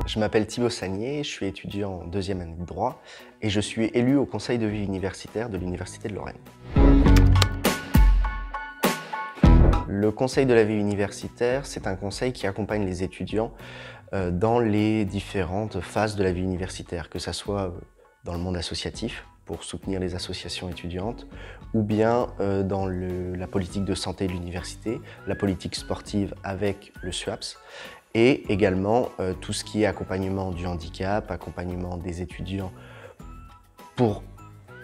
Je m'appelle Thibaut Sagnier, je suis étudiant en deuxième année de droit et je suis élu au conseil de vie universitaire de l'Université de Lorraine. Le conseil de la vie universitaire, c'est un conseil qui accompagne les étudiants dans les différentes phases de la vie universitaire, que ce soit dans le monde associatif, pour soutenir les associations étudiantes, ou bien dans la politique de santé de l'université, la politique sportive avec le SUAPS, et également tout ce qui est accompagnement du handicap, accompagnement des étudiants pour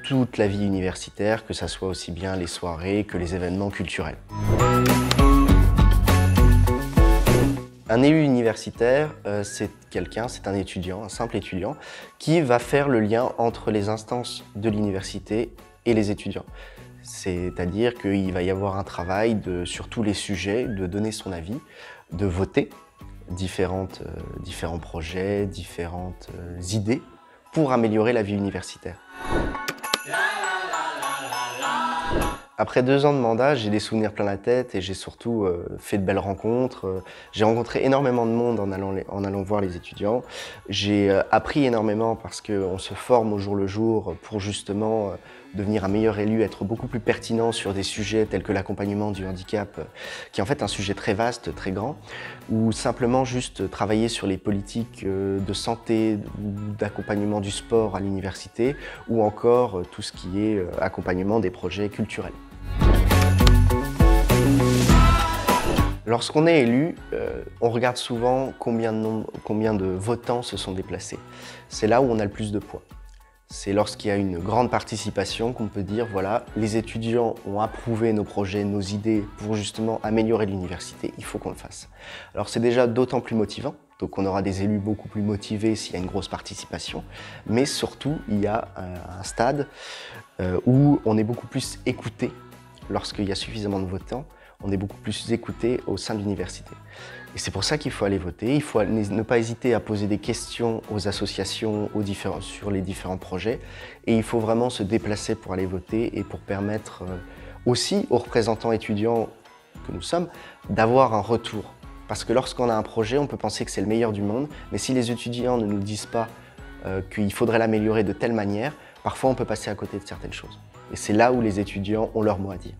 toute la vie universitaire, que ce soit aussi bien les soirées que les événements culturels. Un élu universitaire, c'est un étudiant, un simple étudiant, qui va faire le lien entre les instances de l'université et les étudiants. C'est-à-dire qu'il va y avoir un travail sur tous les sujets, de donner son avis, de voter différents projets, différentes idées pour améliorer la vie universitaire. Après 2 ans de mandat, j'ai des souvenirs plein la tête et j'ai surtout fait de belles rencontres. J'ai rencontré énormément de monde en allant voir les étudiants. J'ai appris énormément parce qu'on se forme au jour le jour pour justement devenir un meilleur élu, être beaucoup plus pertinent sur des sujets tels que l'accompagnement du handicap, qui est en fait un sujet très vaste, très grand, ou simplement juste travailler sur les politiques de santé, d'accompagnement du sport à l'université, ou encore tout ce qui est accompagnement des projets culturels. Lorsqu'on est élu, on regarde souvent combien de votants se sont déplacés. C'est là où on a le plus de poids. C'est lorsqu'il y a une grande participation qu'on peut dire, voilà, les étudiants ont approuvé nos projets, nos idées pour justement améliorer l'université, il faut qu'on le fasse. Alors c'est déjà d'autant plus motivant, donc on aura des élus beaucoup plus motivés s'il y a une grosse participation, mais surtout il y a un stade où on est beaucoup plus écouté lorsqu'il y a suffisamment de votants. On est beaucoup plus écouté au sein de l'université. Et c'est pour ça qu'il faut aller voter, il faut ne pas hésiter à poser des questions aux associations sur les différents projets, et il faut vraiment se déplacer pour aller voter et pour permettre aussi aux représentants étudiants que nous sommes d'avoir un retour. Parce que lorsqu'on a un projet, on peut penser que c'est le meilleur du monde, mais si les étudiants ne nous disent pas qu'il faudrait l'améliorer de telle manière, parfois on peut passer à côté de certaines choses. Et c'est là où les étudiants ont leur mot à dire.